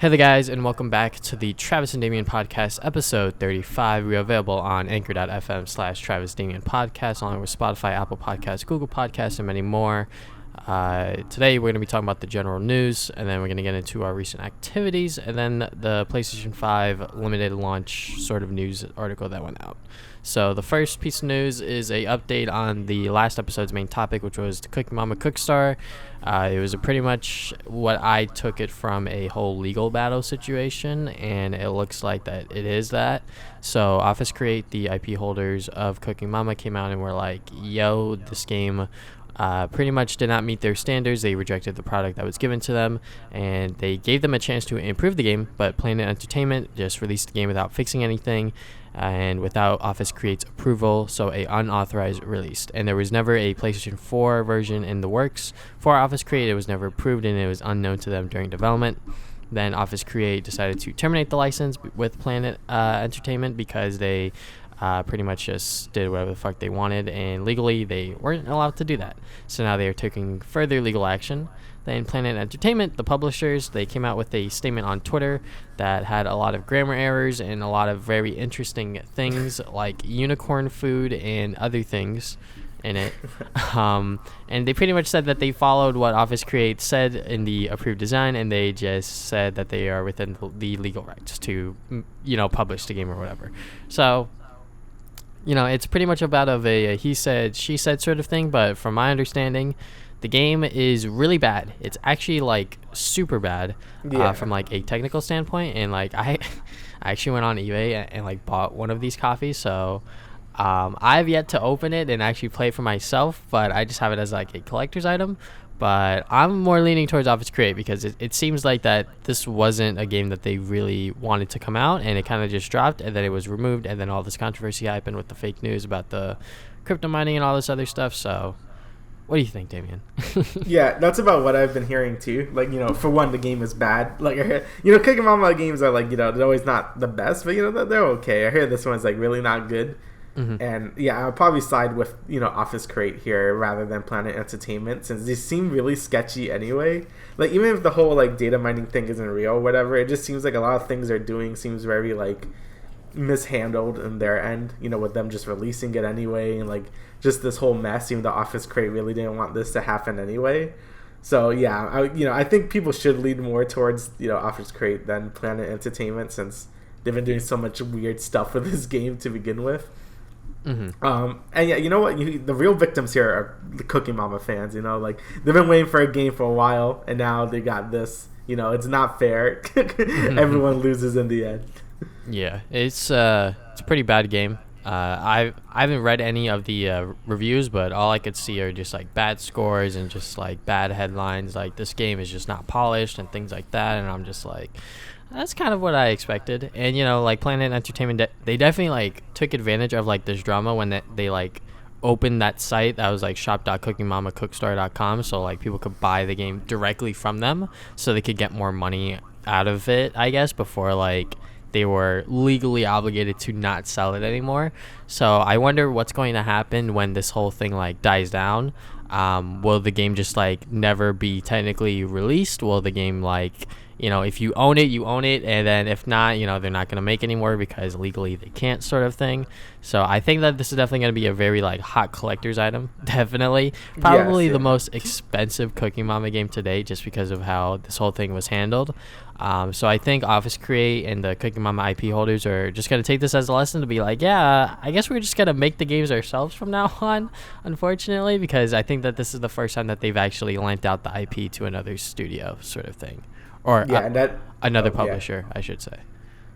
Hey there guys, and welcome back to the Travis and Damian Podcast, episode 35. We are available on anchor.fm/Travis Damian Podcast, along with Spotify, Apple Podcasts, Google Podcasts, and many more. Today we're going to be talking about the general news, and then we're going to get into our recent activities, and then the PlayStation 5 limited launch sort of news article that went out. So the first piece of news is a update on the last episode's main topic, which was the Cooking Mama Cookstar. It was pretty much what I took it from, a whole legal battle situation, and it looks like that it is that. So Office Create, the IP holders of Cooking Mama, came out and were like, yo, this game pretty much did not meet their standards. They rejected the product that was given to them, and they gave them a chance to improve the game, but Planet Entertainment just released the game without fixing anything and without Office Create's approval, so a unauthorized release. And there was never a PlayStation 4 version in the works for Office Create. It was never approved, and it was unknown to them during development. Then Office Create decided to terminate the license with Planet Entertainment because they pretty much just did whatever the fuck they wanted, and legally they weren't allowed to do that. So now they are taking further legal action. Then Planet Entertainment, the publishers, they came out with a statement on Twitter that had a lot of grammar errors and a lot of very interesting things like unicorn food and other things in it. And they pretty much said that they followed what Office Create said in the approved design, and they just said that they are within the legal rights to, publish the game or whatever. So it's pretty much about a he said, she said sort of thing, but from my understanding, the game is really bad. It's actually like super bad from like a technical standpoint, and like I actually went on eBay and like bought one of these copies, so I've yet to open it and actually play it for myself, but I just have it as like a collector's item. But I'm more leaning towards Office Create because it seems like that this wasn't a game that they really wanted to come out, and it kind of just dropped, and then it was removed, and then all this controversy happened with the fake news about the crypto mining and all this other stuff. So what do you think, Damien? Yeah, that's about what I've been hearing too. Like, for one, the game is bad. Like, I hear, Cooking Mama games are like, they're always not the best, but they're okay. I hear this one's like really not good. Mm-hmm. And yeah, I'll probably side with Office Create here rather than Planet Entertainment, since they seem really sketchy anyway. Like, even if the whole like data mining thing isn't real or whatever, it just seems like a lot of things they're doing seems very like mishandled in their end, with them just releasing it anyway, and like just this whole mess. Even though Office Create really didn't want this to happen anyway. So yeah, I think people should lean more towards Office Create than Planet Entertainment, since they've been doing so much weird stuff with this game to begin with. Mm-hmm. And yeah, the real victims here are the Cooking Mama fans. Like, they've been waiting for a game for a while, and now they got this. It's not fair. Everyone loses in the end. Yeah, it's a pretty bad game. I haven't read any of the reviews, but all I could see are just like bad scores and just like bad headlines, like this game is just not polished and things like that. And I'm just like, that's kind of what I expected. And like Planet Entertainment, they definitely like took advantage of like this drama when they like opened that site that was like shop.cookingmamacookstar.com, so like people could buy the game directly from them, so they could get more money out of it, I guess, before like they were legally obligated to not sell it anymore. So I wonder what's going to happen when this whole thing like dies down. Will the game just like never be technically released? Will the game like, if you own it, you own it, and then if not, they're not going to make anymore because legally they can't, sort of thing. So I think that this is definitely going to be a very like hot collector's item. Definitely. Probably the most expensive Cooking Mama game to date, just because of how this whole thing was handled. So I think Office Create and the Cooking Mama IP holders are just going to take this as a lesson to be like, yeah, I guess we're just going to make the games ourselves from now on, unfortunately, because I think that this is the first time that they've actually lent out the IP to another studio, sort of thing. Or another publisher, I should say.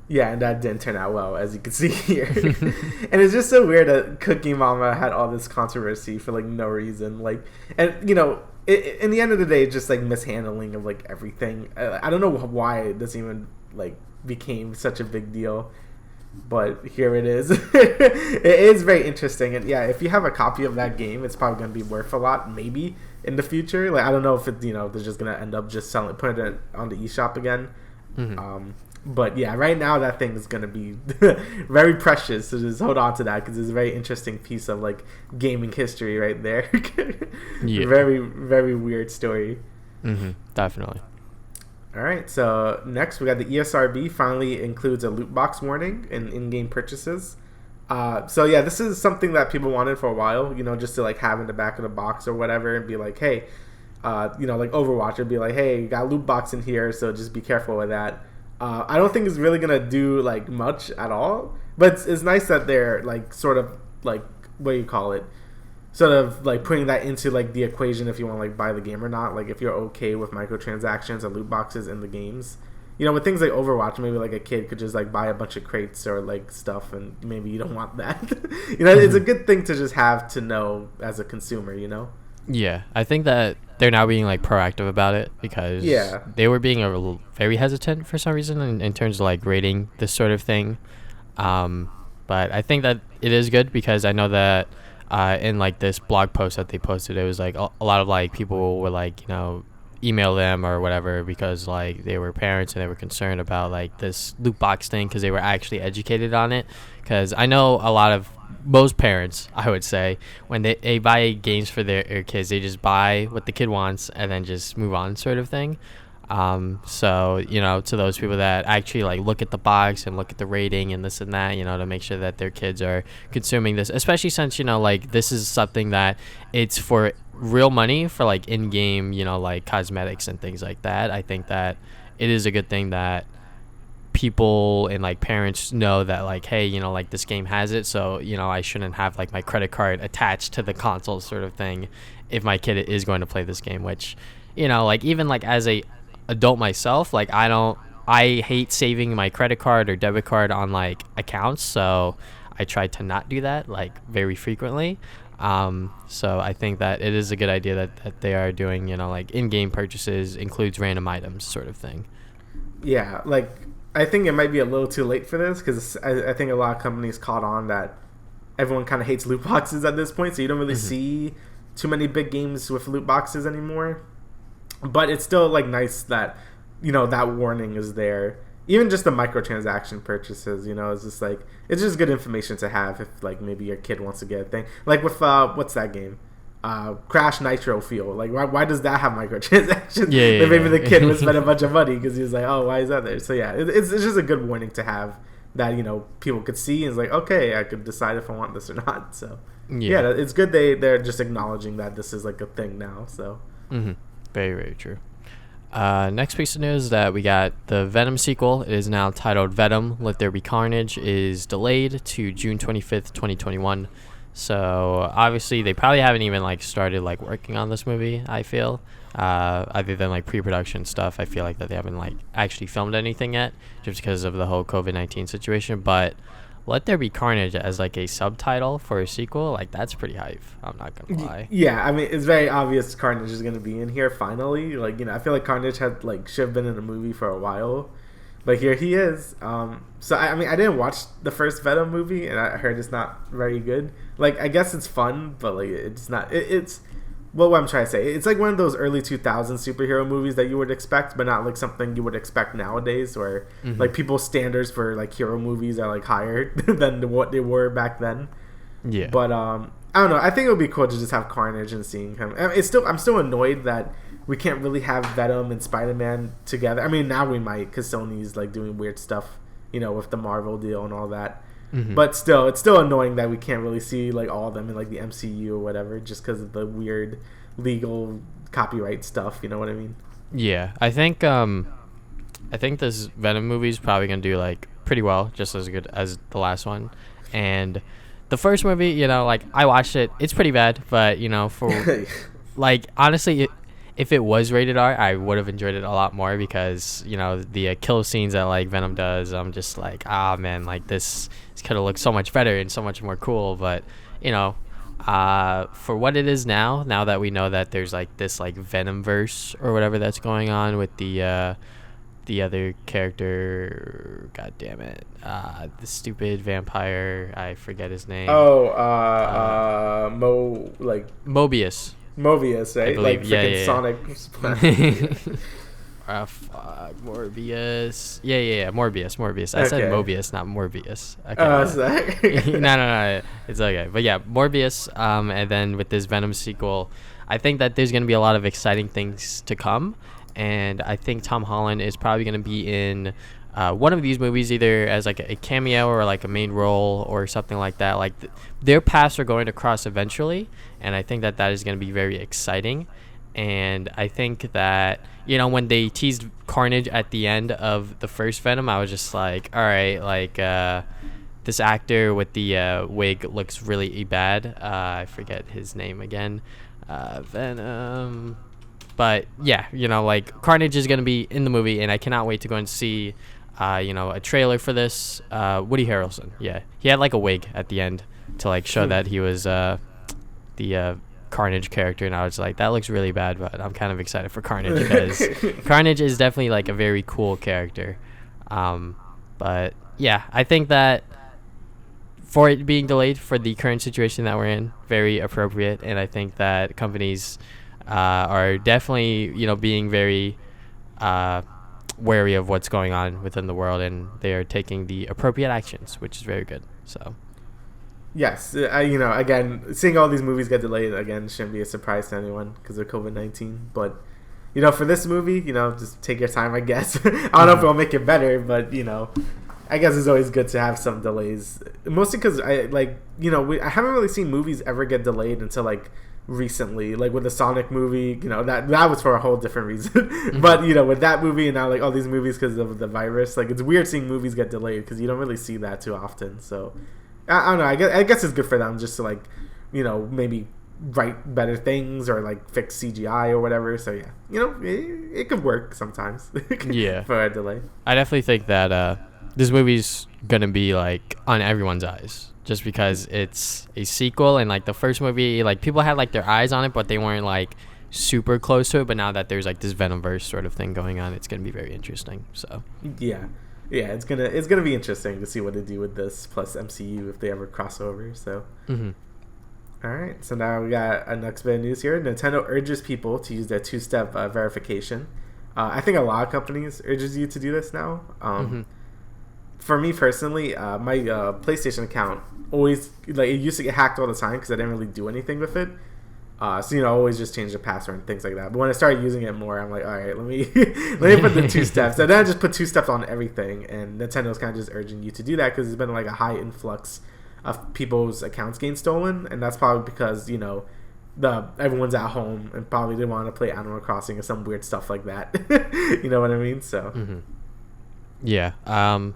Yeah, and that didn't turn out well, as you can see here. And it's just so weird that Cooking Mama had all this controversy for like no reason. Like, and in the end of the day, it's just like mishandling of like everything. I don't know why this even like became such a big deal, but here it is. It is very interesting, and yeah, if you have a copy of that game, it's probably going to be worth a lot, maybe in the future. Like, I don't know if it, they're just going to end up just putting it on the eShop again. Mm-hmm. But yeah, right now that thing is going to be very precious, so just hold on to that, because it's a very interesting piece of like gaming history right there. Yeah. Very, very weird story. Mm-hmm. Definitely. All right, so next we got the ESRB finally includes a loot box warning in in-game purchases. So yeah, this is something that people wanted for a while, just to like have in the back of the box or whatever, and be like, hey, like Overwatch would be like, hey, you got a loot box in here, so just be careful with that. I don't think it's really gonna do like much at all, but it's nice that they're like sort of like, what do you call it? Sort of like putting that into like the equation if you want to like buy the game or not. Like if you're okay with microtransactions and loot boxes in the games. With things like Overwatch, maybe like a kid could just like buy a bunch of crates or like stuff, and maybe you don't want that. It's a good thing to just have to know as a consumer. Yeah, I think that they're now being like proactive about it, because they were being very hesitant for some reason in terms of like rating this sort of thing. But I think that it is good, because I know that in like this blog post that they posted, it was like a lot of like people were like, email them or whatever, because like they were parents and they were concerned about like this loot box thing, because they were actually educated on it. Because I know most parents, I would say, when they buy games for their kids, they just buy what the kid wants and then just move on, sort of thing. So to those people that actually like look at the box and look at the rating and this and that, to make sure that their kids are consuming this, especially since like this is something that it's for real money, for like in-game, like cosmetics and things like that. I think that it is a good thing that people and like parents know that like, hey, like this game has it, so I shouldn't have like my credit card attached to the console, sort of thing, if my kid is going to play this game. Which like even like as a adult myself, like I hate saving my credit card or debit card on like accounts, so I try to not do that like very frequently. So I think that it is a good idea that they are doing, like in-game purchases includes random items, sort of thing. Yeah, like I think it might be a little too late for this, because I think a lot of companies caught on that everyone kind of hates loot boxes at this point, so you don't really see too many big games with loot boxes anymore. But it's still like nice that that warning is there. Even just the microtransaction purchases, it's just like, it's just good information to have if like maybe your kid wants to get a thing. Like with what's that game? Crash Nitro Fuel. Like why does that have microtransactions? Yeah. Maybe the kid would spend a bunch of money because he's like, oh, why is that there? So yeah, it's just a good warning to have that people could see, and it's like, okay, I could decide if I want this or not. So yeah, it's good they're just acknowledging that this is like a thing now. So very, very true. Next piece of news that we got, the Venom sequel. It is now titled Venom, Let There Be Carnage, is delayed to June 25th, 2021. So obviously they probably haven't even like started like working on this movie, I feel. Other than like pre-production stuff, I feel like that they haven't like actually filmed anything yet, just because of the whole COVID-19 situation. But Let There Be Carnage as like a subtitle for a sequel, like that's pretty hype, I'm not gonna lie. Yeah, I mean, it's very obvious Carnage is gonna be in here finally. Like, I feel like Carnage should have been in a movie for a while, but here he is. So I mean, I didn't watch the first Venom movie, and I heard it's not very good. Like, I guess it's fun, but like it's not. It's what I'm trying to say. It's like one of those early 2000s superhero movies that you would expect, but not like something you would expect nowadays, where like people's standards for like hero movies are like higher than what they were back then. Yeah. But I don't know. I think it would be cool to just have Carnage and seeing him. I'm still annoyed that we can't really have Venom and Spider-Man together. I mean, now we might, because Sony's like doing weird stuff, with the Marvel deal and all that. But still, it's still annoying that we can't really see like all of them in like the MCU or whatever, just because of the weird legal copyright stuff. You know what I mean? Yeah, I think this Venom movie is probably gonna do like pretty well, just as good as the last one. And the first movie, like I watched it, it's pretty bad, but for like honestly, if it was rated R, I would have enjoyed it a lot more, because the kill scenes that like Venom does, I'm just like, man, like this could have looked so much better and so much more cool. But for what it is now that we know that there's like this like Venom verse or whatever that's going on with the other character, god damn it, the stupid vampire, I forget his name. Mobius. Mobius, right? Believe, like freaking Sonic. Morbius. Yeah. Morbius. I said Mobius, not Morbius. Okay. No. It's okay. But yeah, Morbius. And then with this Venom sequel, I think that there's going to be a lot of exciting things to come. and I think Tom Holland is probably going to be in one of these movies, either as like a cameo or like a main role or something like that. Like their paths are going to cross eventually, and I think that that is going to be very exciting. And I think that, you know, when they teased Carnage at the end of the first Venom, I was just like, all right, like this actor with the wig looks really bad. I forget his name again. Venom. But yeah, you know, like Carnage is going to be in the movie, and I cannot wait to go and see you know, a trailer for this. Woody Harrelson, yeah, he had like a wig at the end to like show that he was the Carnage character, and I was like, that looks really bad, but I'm kind of excited for Carnage because Carnage is definitely like a very cool character. But yeah, I think that for it being delayed for the current situation that we're in, very appropriate, and I think that companies are definitely, you know, being very wary of what's going on within the world, and they are taking the appropriate actions, which is very good. So yes, you know, again, seeing all these movies get delayed again shouldn't be a surprise to anyone because of COVID-19. But you know, for this movie, you know, just take your time, I guess. I don't know if it'll make it better, but you know, I guess it's always good to have some delays. Mostly because I like, you know, I haven't really seen movies ever get delayed until like recently, like with the Sonic movie. You know, that was for a whole different reason. But you know, with that movie and now like all these movies because of the virus, like it's weird seeing movies get delayed because you don't really see that too often. So I don't know. I guess it's good for them just to like, you know, maybe write better things or like fix CGI or whatever. So yeah, you know, it could work sometimes. Yeah, for a delay. I definitely think that this movie's gonna be like on everyone's eyes, just because it's a sequel, and like the first movie, like people had like their eyes on it, but they weren't like super close to it. But now that there's like this Venomverse sort of thing going on, it's gonna be very interesting. So yeah, it's gonna be interesting to see what they do with this plus MCU if they ever cross over. So all right, so now we got a next bit of news here. Nintendo urges people to use their two-step verification. I think a lot of companies urges you to do this now. For me personally, my PlayStation account always, like, it used to get hacked all the time because I didn't really do anything with it. So, you know, I always just change the password and things like that. But when I started using it more, I'm like, all right, let me put the two steps. And then I just put two steps on everything. And Nintendo's kind of just urging you to do that because there's been like a high influx of people's accounts getting stolen. And that's probably because, you know, everyone's at home and probably they want to play Animal Crossing or some weird stuff like that. You know what I mean? So yeah, I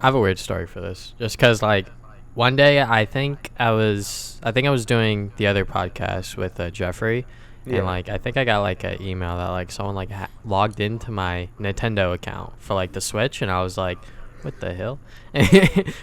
have a weird story for this, just because like one day I think I was doing the other podcast with Jeffrey, and like I think I got like an email that like someone like logged into my Nintendo account for like the Switch, and I was like, what the hell?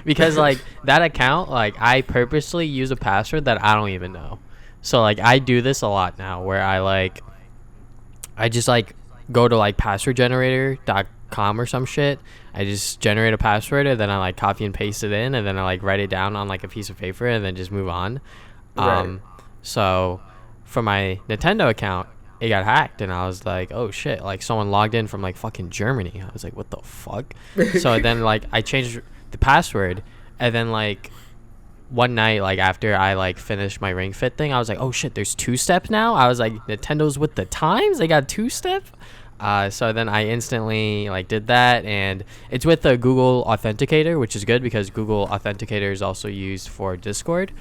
Because like that account, like I purposely use a password that I don't even know. So like I do this a lot now, where I just like go to like passwordgenerator.com or some shit. I just generate a password, and then I like copy and paste it in, and then I like write it down on like a piece of paper, and then just move on. Right. So for my Nintendo account, it got hacked, and I was like, oh shit, like someone logged in from like fucking Germany. I was like, what the fuck? So then like I changed the password, and then like one night, like after I like finished my Ring Fit thing, I was like, oh shit, there's two-step now. I was like, Nintendo's with the times, they got two-step. So then I instantly like did that, and it's with the Google Authenticator, which is good because Google Authenticator is also used for Discord.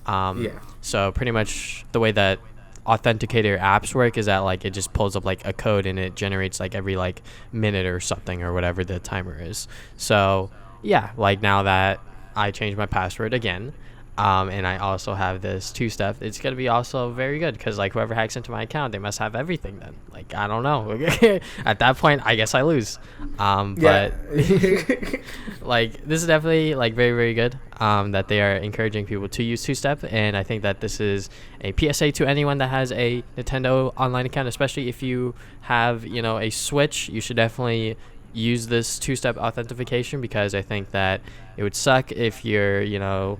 So pretty much the way that Authenticator apps work is that like it just pulls up like a code, and it generates like every like minute or something or whatever the timer is. So yeah, like now that I changed my password again, and I also have this two-step, it's going to be also very good because like whoever hacks into my account, they must have everything then. Like, I don't know. At that point, I guess I lose. But like this is definitely like very, very good that they are encouraging people to use two-step. And I think that this is a PSA to anyone that has a Nintendo online account, especially if you have, you know, a Switch. You should definitely use this two-step authentication because I think that it would suck if you're, you know,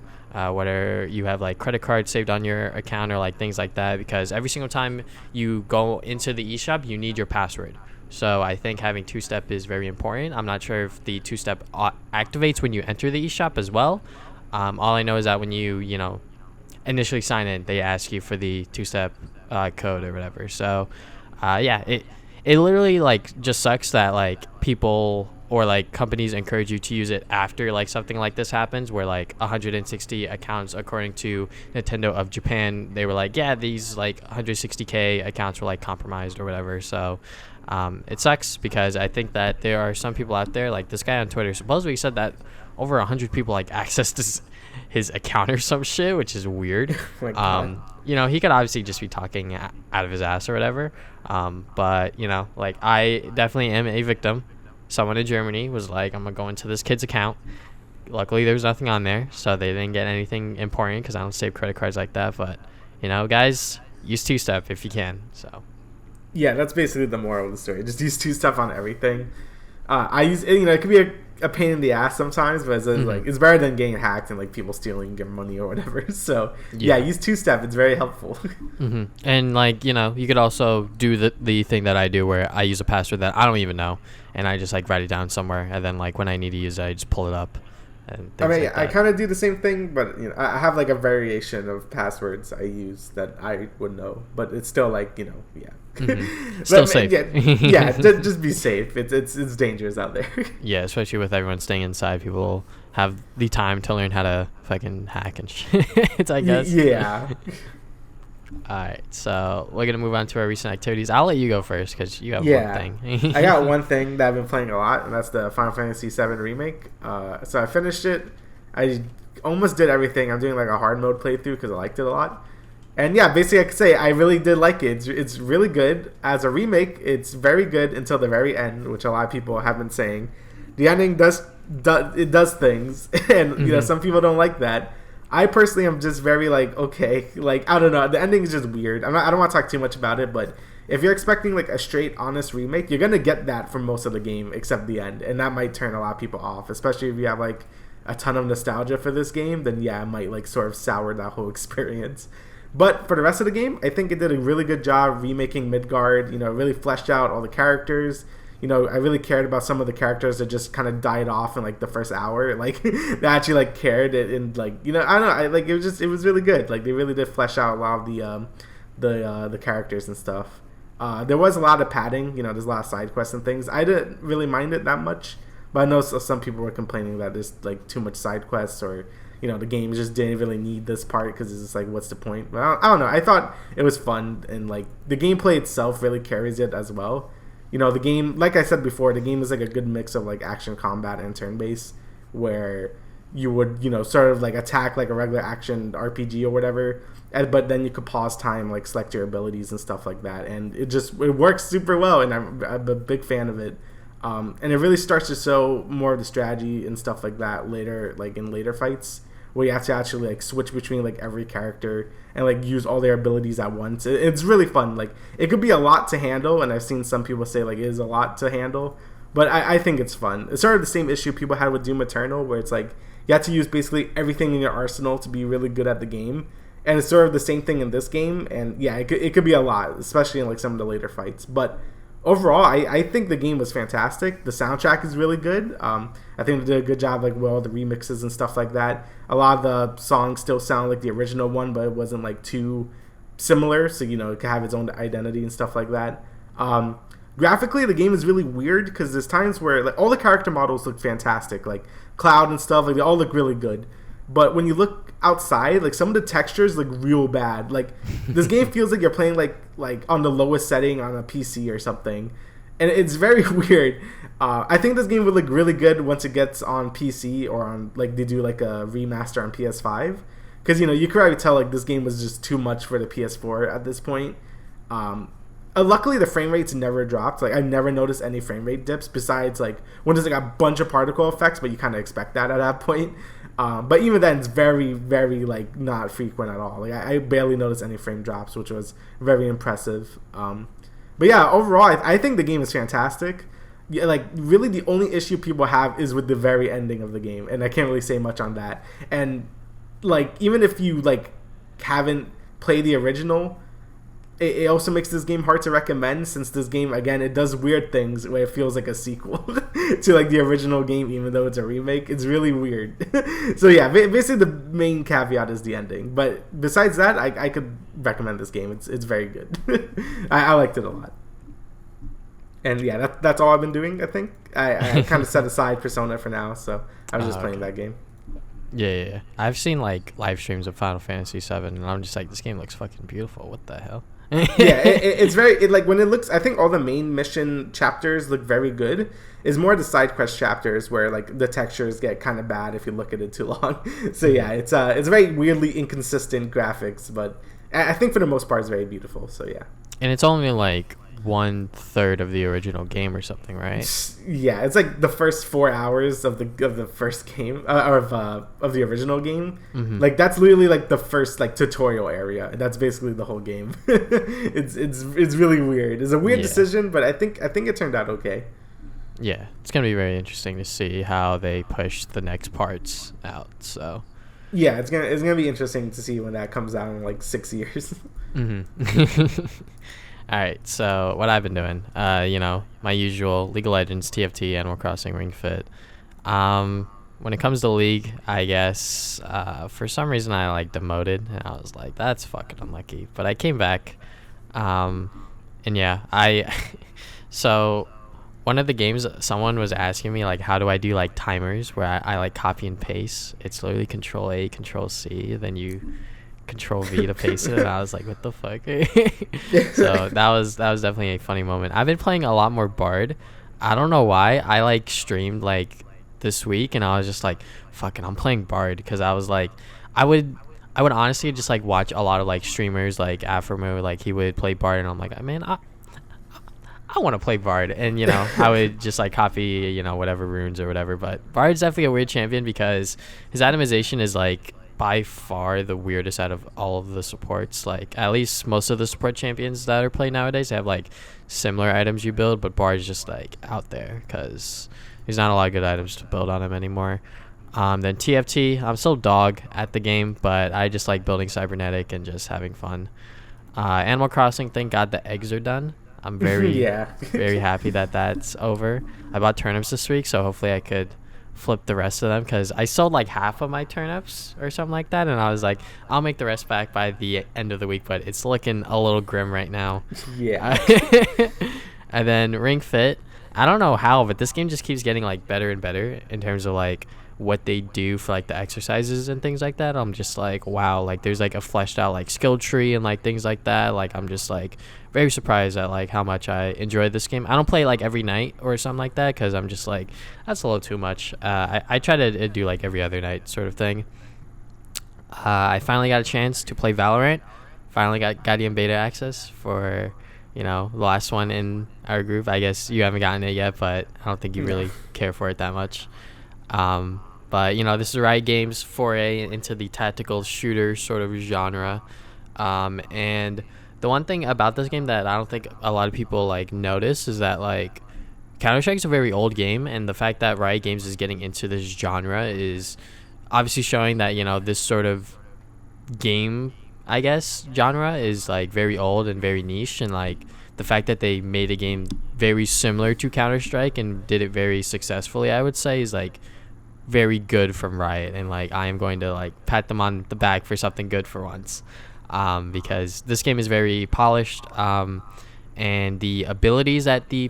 whether you have like credit cards saved on your account or like things like that, because every single time you go into the eShop, you need your password. So I think having two-step is very important. I'm not sure if the two-step activates when you enter the eShop as well. All I know is that when you know, initially sign in, they ask you for the two-step code or whatever. So yeah, it literally like just sucks that like people or like companies encourage you to use it after like something like this happens, where like 160 accounts, according to Nintendo of Japan, they were like, yeah, these like 160k accounts were like compromised or whatever. So it sucks, because I think that there are some people out there, like this guy on Twitter supposedly said that over 100 people like accessed his account or some shit, which is weird. You know, he could obviously just be talking out of his ass or whatever, but you know, like I definitely am a victim. Someone in Germany was like, I'm gonna go into this kid's account. Luckily there was nothing on there, so they didn't get anything important, because I don't save credit cards like that. But you know, guys, use two-step if you can. So yeah, that's basically the moral of the story. Just use two-step on everything. I use, you know, it could be a pain in the ass sometimes, but it's like it's better than getting hacked and like people stealing your money or whatever. So yeah, use two-step. It's very helpful. And like, you know, you could also do the thing that I do, where I use a password that I don't even know, and I just like write it down somewhere, and then like when I need to use it, I just pull it up. And I mean, like I kind of do the same thing, but you know, I have like a variation of passwords I use that I would know, but it's still like, you know, yeah. Still safe. Yeah, just be safe. It's dangerous out there. Yeah, especially with everyone staying inside, people have the time to learn how to fucking hack and shit, I guess. Yeah. Alright, so we're gonna move on to our recent activities. I'll let you go first, because you have one thing. I got one thing that I've been playing a lot, and that's the Final Fantasy VII Remake. So I finished it. I almost did everything. I'm doing like a hard mode playthrough because I liked it a lot. And yeah, basically I could say I really did like it. It's really good. As a remake, it's very good until the very end, which a lot of people have been saying. The ending does things, and you know, some people don't like that. I personally am just very like, okay, like I don't know, the ending is just weird. I don't want to talk too much about it, but if you're expecting like a straight honest remake, you're gonna get that from most of the game except the end, and that might turn a lot of people off, especially if you have like a ton of nostalgia for this game. Then yeah, it might like sort of sour that whole experience. But for the rest of the game, I think it did a really good job remaking Midgard. You know, it really fleshed out all the characters. You know, I really cared about some of the characters that just kind of died off in like the first hour. Like they actually like cared, and like, you know, I don't know, like it was really good. Like they really did flesh out a lot of the characters and stuff. There was a lot of padding. You know, there's a lot of side quests and things. I didn't really mind it that much, but I know some people were complaining that there's like too much side quests, or you know, the game just didn't really need this part because it's just like, what's the point? But I don't know. I thought it was fun, and like the gameplay itself really carries it as well. You know, the game, like I said before, the game is like a good mix of like action combat and turn-based, where you would, you know, sort of like attack like a regular action RPG or whatever, but then you could pause time, like select your abilities and stuff like that, and it works super well, and I'm a big fan of it. And it really starts to show more of the strategy and stuff like that later, like in later fights, where you have to actually like switch between like every character and like use all their abilities at once. It's really fun. Like it could be a lot to handle, and I've seen some people say like it is a lot to handle, but I think it's fun. It's sort of the same issue people had with Doom Eternal, where it's like you have to use basically everything in your arsenal to be really good at the game, and it's sort of the same thing in this game. And yeah, it could be a lot, especially in like some of the later fights, but overall, I think the game was fantastic. The soundtrack is really good. I think they did a good job, like, with all the remixes and stuff like that. A lot of the songs still sound like the original one, but it wasn't like too similar, so you know, it could have its own identity and stuff like that. Graphically, the game is really weird because there's times where like all the character models look fantastic, like Cloud and stuff, like they all look really good. But when you look outside, like some of the textures look real bad. Like this game feels like you're playing like on the lowest setting on a PC or something, and it's very weird. I think this game would look really good once it gets on PC, or on like they do like a remaster on PS5, because you know, you could already tell like this game was just too much for the PS4 at this point. Luckily the frame rates never dropped. Like I never noticed any frame rate dips besides like when there's like a bunch of particle effects, but you kind of expect that at that point. But even then, it's very, very like not frequent at all. Like I barely noticed any frame drops, which was very impressive. But yeah, overall, I think the game is fantastic. Yeah, like really, the only issue people have is with the very ending of the game, and I can't really say much on that. And like even if you like haven't played the original, it also makes this game hard to recommend, since this game, again, it does weird things where it feels like a sequel to like the original game, even though it's a remake. It's really weird. So yeah, basically the main caveat is the ending, but besides that, I could recommend this game. It's very good. I liked it a lot. And yeah, that's all I've been doing. I think I kind of set aside Persona for now, so I was just playing that game. Yeah. I've seen like live streams of Final Fantasy VII, and I'm just like, this game looks fucking beautiful. What the hell? It's very like when it looks. I think all the main mission chapters look very good. It's more the side quest chapters where like the textures get kind of bad if you look at it too long. So yeah, it's very weirdly inconsistent graphics, but I think for the most part it's very beautiful. So yeah. And it's only like 1/3 of the original game or something, right? Yeah, it's like the first 4 hours of the first game of the original game. Mm-hmm. Like that's literally like the first like tutorial area. That's basically the whole game. It's really weird. It's a weird decision, but I think it turned out okay. Yeah, it's gonna be very interesting to see how they push the next parts out. So yeah, it's gonna be interesting to see when that comes out in like 6 years. Mm-hmm. All right, so what I've been doing, my usual League of Legends, TFT, Animal Crossing, Ring Fit. When it comes to League, I guess for some reason I like demoted, and I was like, that's fucking unlucky. But I came back, and yeah, so one of the games, someone was asking me like, how do I do like timers where I like copy and paste? It's literally Control A, Control C, then you Control V to paste it, and I was like, what the fuck? So that was definitely a funny moment. I've been playing a lot more Bard. I don't know why. I like streamed like this week, and I was just like, fucking, I'm playing Bard, because I was like, I would honestly just like watch a lot of like streamers like Afromo, like he would play Bard, and I'm like, man, I want to play Bard, and I would just like copy whatever runes or whatever. But Bard's definitely a weird champion because his itemization is like by far the weirdest out of all of the supports. Like at least most of the support champions that are played nowadays have like similar items you build, but Bard's just like out there because there's not a lot of good items to build on him anymore. Then TFT, I'm still dog at the game, but I just like building cybernetic and just having fun. Animal Crossing, thank God the eggs are done. I'm very very happy that that's over. I bought turnips this week, so hopefully I could flip the rest of them, because I sold like half of my turnips or something like that, and I was like, I'll make the rest back by the end of the week, but it's looking a little grim right now. And then Ring Fit, I don't know how, but this game just keeps getting like better and better in terms of like what they do for like the exercises and things like that. I'm just like, wow, like there's like a fleshed out like skill tree and like things like that. Like I'm just like very surprised at like how much I enjoy this game. I don't play like every night or something like that, because I'm just like, that's a little too much. I try to do like every other night sort of thing. I finally got a chance to play Valorant. Finally got Guardian beta access for the last one in our group. I guess you haven't gotten it yet, but I don't think you really care for it that much. But this is Riot Games' foray into the tactical shooter sort of genre. And the one thing about this game that I don't think a lot of people like notice is that like Counter-Strike's a very old game, and the fact that Riot Games is getting into this genre is obviously showing that this sort of game, I guess, genre is like very old and very niche, and like the fact that they made a game very similar to Counter-Strike and did it very successfully, I would say, is like very good from Riot, and like I am going to like pat them on the back for something good for once, because this game is very polished, and the abilities that the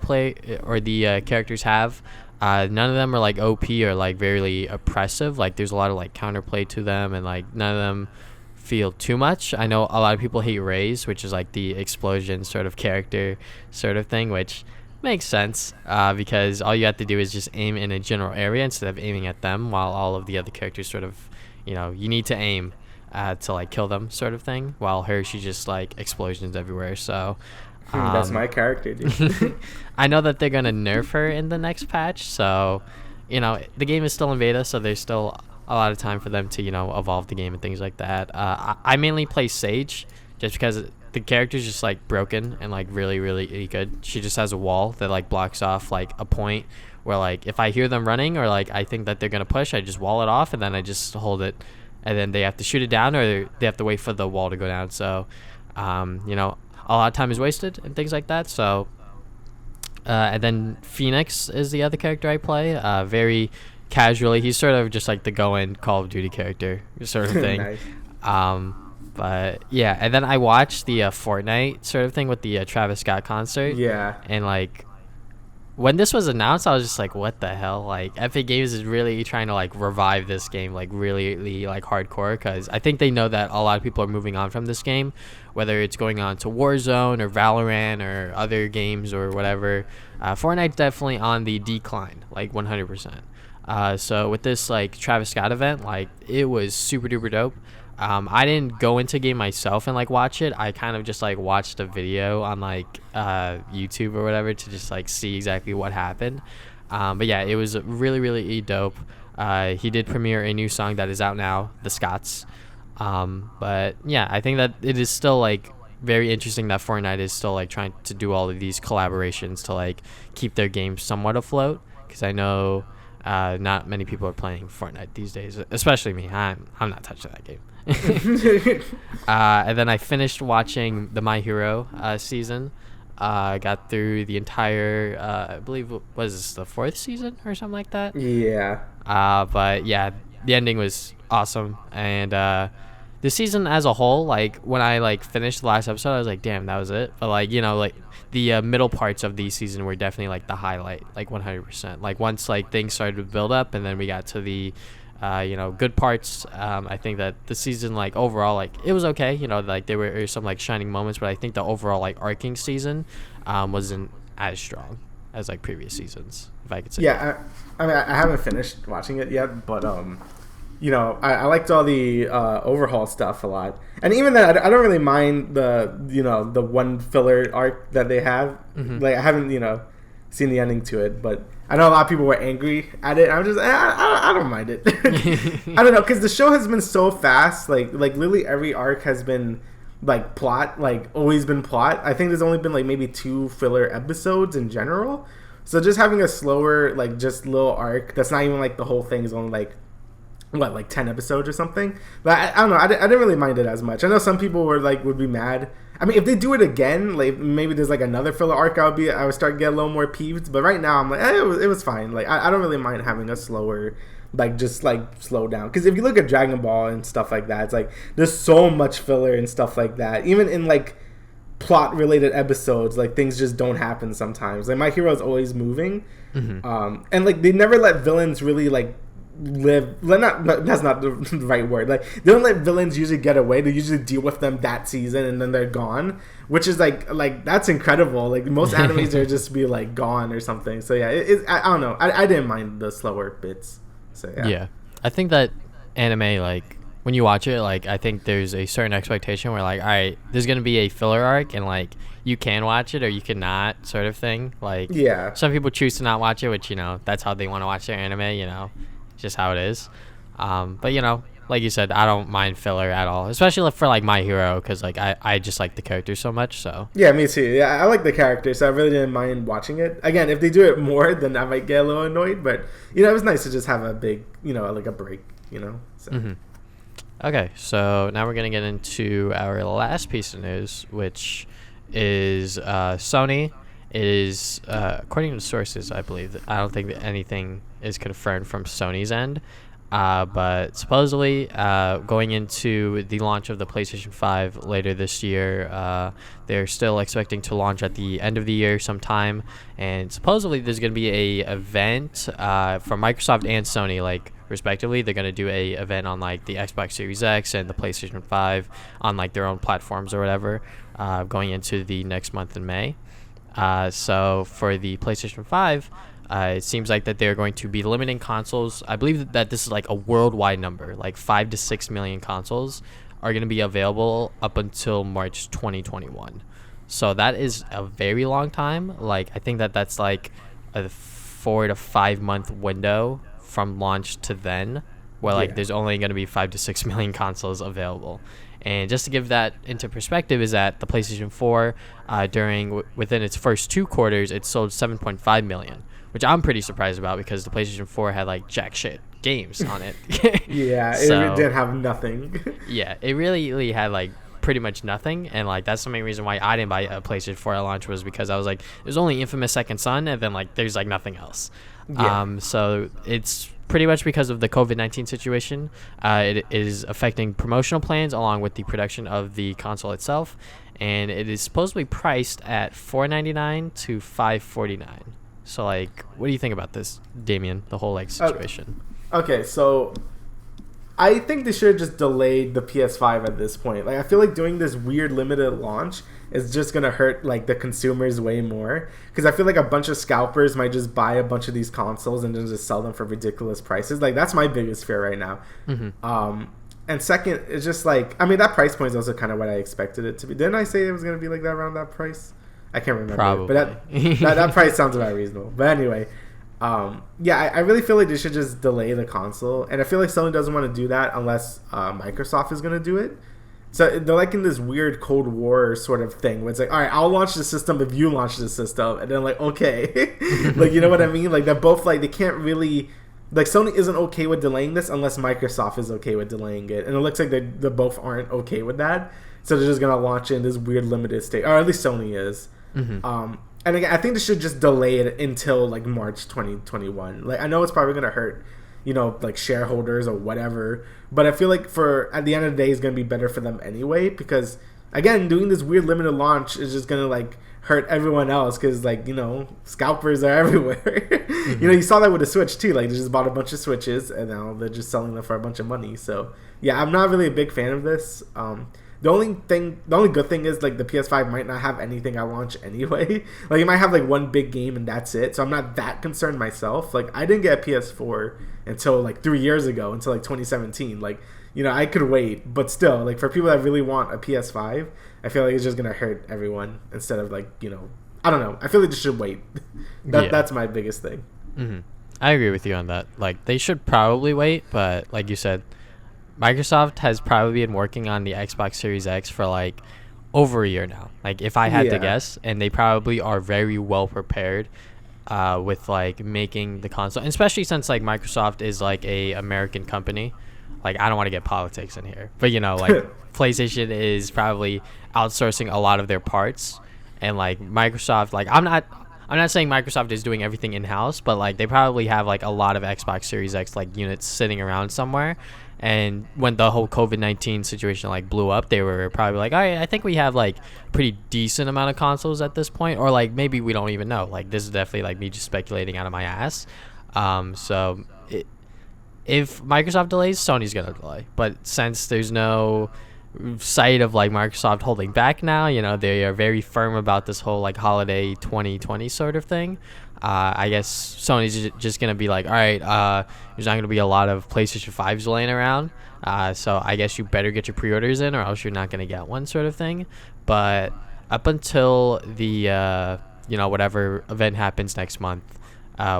characters have, none of them are like OP or like very oppressive. Like there's a lot of like counterplay to them, and like none of them feel too much. I know a lot of people hate Raze, which is like the explosion sort of character sort of thing, which makes sense, because all you have to do is just aim in a general area instead of aiming at them, while all of the other characters sort of, you need to aim to like kill them sort of thing, while she just like explosions everywhere. So that's my character, dude. I know that they're gonna nerf her in the next patch, so the game is still in beta, so there's still a lot of time for them to evolve the game and things like that. I mainly play Sage just because the character's just like broken and like really really good. She just has a wall that like blocks off like a point where like if I hear them running or like I think that they're gonna push, I just wall it off, and then I just hold it, and then they have to shoot it down or they have to wait for the wall to go down. So a lot of time is wasted and things like that. So and then Phoenix is the other character I play, very casually. He's sort of just like the go-in Call of Duty character sort of thing. Nice. But yeah, and then I watched the Fortnite sort of thing with the Travis Scott concert. Yeah. And like when this was announced, I was just like, what the hell? Like, Epic Games is really trying to like revive this game, like really like hardcore, because I think they know that a lot of people are moving on from this game, whether it's going on to Warzone or Valorant or other games or whatever. Fortnite's definitely on the decline, like 100%. So with this like Travis Scott event, like it was super duper dope. I didn't go into game myself and like watch it. I kind of just like watched a video on like YouTube or whatever to just like see exactly what happened. But yeah, it was really dope. He did premiere a new song that is out now, The Scots. But yeah, I think that it is still like very interesting that Fortnite is still like trying to do all of these collaborations to like keep their game somewhat afloat, because I know not many people are playing Fortnite these days, especially me. I'm not touching that game. And then I finished watching the My Hero season. Got through the entire I believe was this the 4th season or something like that. Yeah. But yeah, the ending was awesome, and the season as a whole, like when I like finished the last episode, I was like, damn, that was it. But like, you know, like the middle parts of the season were definitely like the highlight, like 100%. Like once like things started to build up, and then we got to the you know, good parts. I think that the season, like overall, like it was okay, you know, like there were some like shining moments, but I think the overall like arcing season wasn't as strong as like previous seasons, if I could say. Yeah, I mean, I haven't finished watching it yet, but you know, I liked all the overhaul stuff a lot, and even that I don't really mind the, you know, the one filler arc that they have. Like I haven't, you know, seen the ending to it, but I know a lot of people were angry at it. I'm just, I don't mind it. I don't know, because the show has been so fast. Like literally every arc has been like plot, like always been plot. I think there's only been like maybe 2 filler episodes in general. So just having a slower, like just little arc that's not even like the whole thing is only like what, like 10 episodes or something. But I don't know. I didn't really mind it as much. I know some people were like would be mad. I mean, if they do it again, like maybe there's like another filler arc, I would start to get a little more peeved. But right now, I'm like, it was fine. Like I don't really mind having a slower, like just like slow down. Because if you look at Dragon Ball and stuff like that, it's like there's so much filler and stuff like that. Even in like plot related episodes, like things just don't happen sometimes. Like My Hero is always moving, and like they never let villains really like live. That's not the right word. Like they don't let villains usually get away. They usually deal with them that season and then they're gone, which is like that's incredible. Like most animes are just be like gone or something. So yeah, I don't know. I didn't mind the slower bits. So yeah, I think that anime, like when you watch it, like I think there's a certain expectation where like, all right, there's gonna be a filler arc and like you can watch it or you cannot, sort of thing. Like some people choose to not watch it, which, you know, that's how they want to watch their anime, you know, just how it is. But you know, like you said, I don't mind filler at all, especially for like My Hero, because like I just like the characters so much. So yeah, me too. Yeah, I like the characters, so I really didn't mind watching it. Again, if they do it more, then I might get a little annoyed, but you know, it was nice to just have a big, you know, like a break, you know. So. Okay, so now we're gonna get into our last piece of news, which is Sony. It is according to sources, I believe. I don't think that anything is confirmed from Sony's end, but supposedly going into the launch of the PlayStation 5 later this year, they're still expecting to launch at the end of the year sometime, and supposedly there's going to be a event from Microsoft and Sony, like respectively. They're going to do a event on like the Xbox Series X and the PlayStation 5 on like their own platforms or whatever, going into the next month in May. So for the PlayStation 5, it seems like that they're going to be limiting consoles. I believe that this is like a worldwide number, like 5 to 6 million consoles are going to be available up until March 2021. So that is a very long time. Like I think that that's like a 4 to 5 month window from launch to then, where like there's only going to be 5 to 6 million consoles available. And just to give that into perspective, is that the PlayStation 4 within its first 2 quarters, it sold 7.5 million, which I'm pretty surprised about, because the PlayStation 4 had like jack shit games on it. It did have nothing. Yeah, it really had like pretty much nothing, and like that's the main reason why I didn't buy a PlayStation 4 at launch, was because I was like, there's only Infamous Second Son, and then like there's like nothing else. So it's pretty much because of the COVID-19 situation. It is affecting promotional plans along with the production of the console itself, and it is supposedly priced at $499 to $549. So like, what do you think about this, Damien? The whole like situation. Okay, so I think they should have just delayed the PS5 at this point. Like, I feel like doing this weird limited launch is just gonna hurt like the consumers way more, because I feel like a bunch of scalpers might just buy a bunch of these consoles and then just sell them for ridiculous prices. Like, that's my biggest fear right now. And second, it's just like, I mean, that price point is also kind of what I expected it to be. Didn't I say it was gonna be like that around that price? I can't remember. Probably. But that price sounds about reasonable. But anyway, I really feel like they should just delay the console, and I feel like Sony doesn't want to do that unless Microsoft is going to do it. So they're like in this weird Cold War sort of thing where it's like, all right, I'll launch the system if you launch the system, and then like, okay, like, you know what I mean? Like, they're both like, they can't really, like, Sony isn't okay with delaying this unless Microsoft is okay with delaying it, and it looks like they both aren't okay with that. So they're just gonna launch in this weird limited state, or at least Sony is. And again, I think they should just delay it until like March 2021. Like, I know it's probably gonna hurt, you know, like shareholders or whatever, but I feel like at the end of the day, it's gonna be better for them anyway, because again, doing this weird limited launch is just gonna like hurt everyone else, because like, you know, scalpers are everywhere. You know, you saw that with the Switch too. Like, they just bought a bunch of Switches and now they're just selling them for a bunch of money. So yeah, I'm not really a big fan of this. The only good thing is like the PS5 might not have anything at launch anyway. Like, it might have like one big game and that's it. So I'm not that concerned myself. Like, I didn't get a PS4 until like 3 years ago, until like 2017. Like, you know, I could wait, but still, like, for people that really want a PS5, I feel like it's just gonna hurt everyone instead of like, you know, I don't know. I feel like they should wait. That's my biggest thing. I agree with you on that. Like, they should probably wait, but like you said, Microsoft has probably been working on the Xbox Series X for like over a year now. Like, if I had to guess, and they probably are very well prepared with like making the console, and especially since like Microsoft is like a American company. Like, I don't want to get politics in here, but you know, like PlayStation is probably outsourcing a lot of their parts, and like Microsoft, like I'm not saying Microsoft is doing everything in house, but like they probably have like a lot of Xbox Series X like units sitting around somewhere. And when the whole COVID-19 situation like blew up, they were probably like, all right, I think we have like pretty decent amount of consoles at this point, or like maybe we don't even know. Like, this is definitely like me just speculating out of my ass. So if Microsoft delays, Sony's gonna delay. But since there's no sight of like Microsoft holding back now, you know, they are very firm about this whole like holiday 2020 sort of thing. I guess Sony's just gonna be like, all right, there's not gonna be a lot of PlayStation 5's laying around, so I guess you better get your pre-orders in, or else you're not gonna get one, sort of thing. But up until the you know, whatever event happens next month,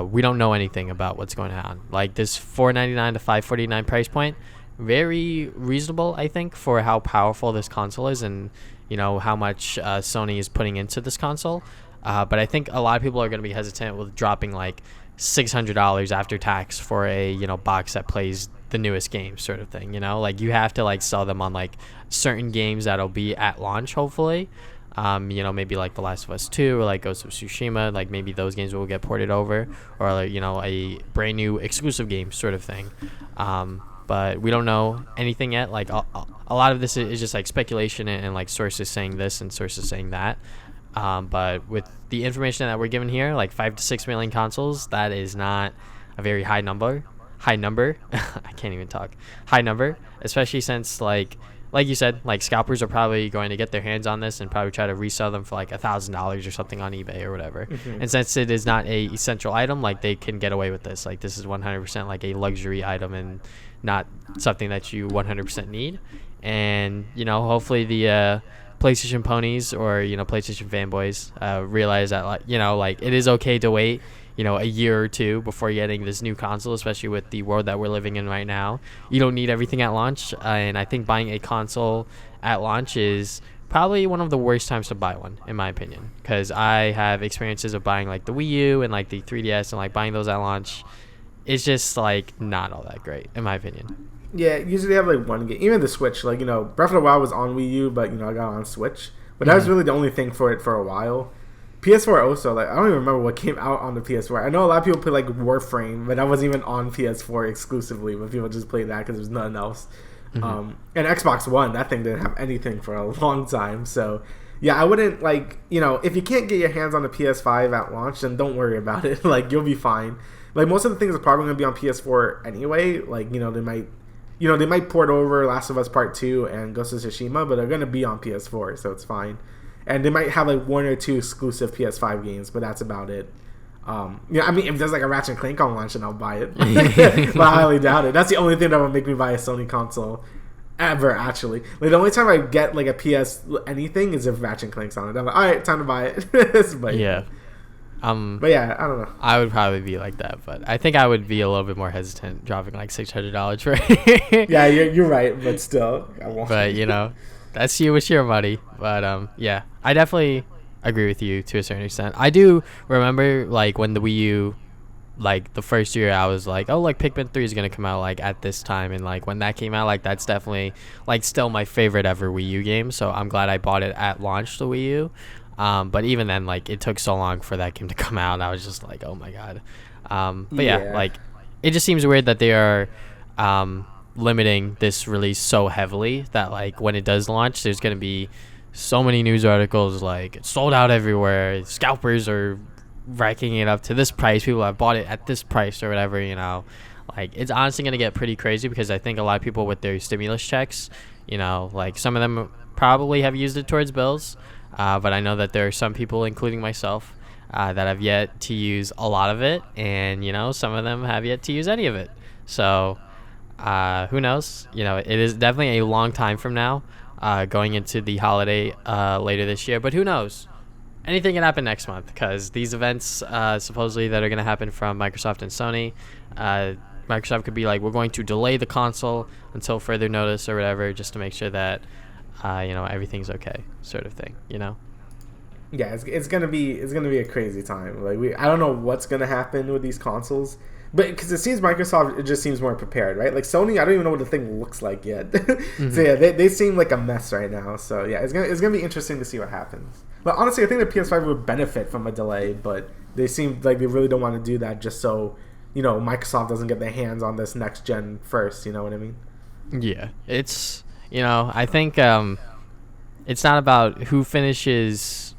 we don't know anything about what's going on. Like, this $499 to $549 price point, very reasonable, I think, for how powerful this console is, and you know how much Sony is putting into this console. But I think a lot of people are going to be hesitant with dropping like $600 after tax for a, you know, box that plays the newest game, sort of thing. You know, like, you have to like sell them on like certain games that'll be at launch, hopefully. You know, maybe like The Last of Us 2 or like Ghost of Tsushima, like maybe those games will get ported over, or like, you know, a brand new exclusive game, sort of thing. But we don't know anything yet. Like, a lot of this is just like speculation and like sources saying this and sources saying that. But with the information that we're given here, like 5 to 6 million consoles, that is not a very high number. I can't even talk. High number, especially since like you said, like, scalpers are probably going to get their hands on this and probably try to resell them for like $1,000 or something on eBay or whatever. And since it is not a essential item, like, they can get away with this. Like, this is 100% like a luxury item and not something that you 100% need. And, you know, hopefully the PlayStation ponies, or, you know, PlayStation fanboys, realize that, like, you know, like, it is okay to wait, you know, a year or two before getting this new console, especially with the world that we're living in right now. You don't need everything at launch, and I think buying a console at launch is probably one of the worst times to buy one, in my opinion, because I have experiences of buying like the Wii U and like the 3DS, and like buying those at launch, it's just like not all that great, in my opinion. Yeah, usually they have like one game. Even the Switch, like, you know, Breath of the Wild was on Wii U, but, you know, I got on Switch. But that was really the only thing for it for a while. PS4 also, like, I don't even remember what came out on the PS4. I know a lot of people play like Warframe, but that wasn't even on PS4 exclusively, but people just played that because there was nothing else. And Xbox One, that thing didn't have anything for a long time. So yeah, I wouldn't like, if you can't get your hands on the PS5 at launch, then don't worry about it. Like, you'll be fine. Like, most of the things are probably going to be on PS4 anyway. Like, they might port over Last of Us Part 2 and Ghost of Tsushima, but they're going to be on PS4, so it's fine. And they might have like 1 or 2 exclusive PS5 games, but that's about it. I mean, if there's like a Ratchet and Clank on launch, then I'll buy it. But I highly doubt it. That's the only thing that would make me buy a Sony console ever, actually. Like, the only time I get like a PS anything is if Ratchet and Clank's on it. I'm like, all right, time to buy it. But yeah, I don't know. I would probably be like that, but I think I would be a little bit more hesitant dropping like $600 for it. Yeah, you're right, but still, I won't. But that's you with your money. But yeah, I definitely agree with you to a certain extent. I do remember like when the Wii U, like the first year, I was like, oh, like Pikmin 3 is gonna come out like at this time, and like when that came out, like that's definitely like still my favorite ever Wii U game. So I'm glad I bought it at launch, the Wii U. But even then, like it took so long for that game to come out, and I was just like, oh my god. But yeah, like it just seems weird that they are limiting this release so heavily that like when it does launch, there's gonna be so many news articles like it's sold out everywhere, scalpers are racking it up to this price, people have bought it at this price or whatever. Like it's honestly gonna get pretty crazy, because I think a lot of people with their stimulus checks, like some of them probably have used it towards bills, but I know that there are some people, including myself, that have yet to use a lot of it, and some of them have yet to use any of it. So who knows? It is definitely a long time from now, going into the holiday later this year, but who knows? Anything can happen next month, because these events supposedly that are going to happen from Microsoft and Sony, Microsoft could be like, we're going to delay the console until further notice or whatever, just to make sure that everything's okay, sort of thing. Yeah, it's gonna be a crazy time. Like I don't know what's gonna happen with these consoles. But because it seems Microsoft, it just seems more prepared, right? Like Sony, I don't even know what the thing looks like yet. Mm-hmm. So yeah, they seem like a mess right now. So yeah, it's gonna be interesting to see what happens. But honestly, I think the PS5 would benefit from a delay, but they seem like they really don't want to do that just so Microsoft doesn't get their hands on this next gen first. You know what I mean? Yeah, it's I think it's not about who finishes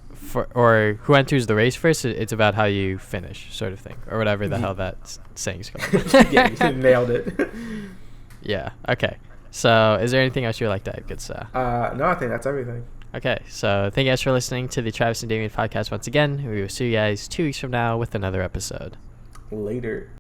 or who enters the race first. It's about how you finish, sort of thing, or whatever the hell that saying's called. Yeah, you nailed it. Yeah. Okay. So, is there anything else you would like to add, good sir? No, I think that's everything. Okay. So, thank you guys for listening to the Travis and Damian podcast once again. We will see you guys 2 weeks from now with another episode. Later.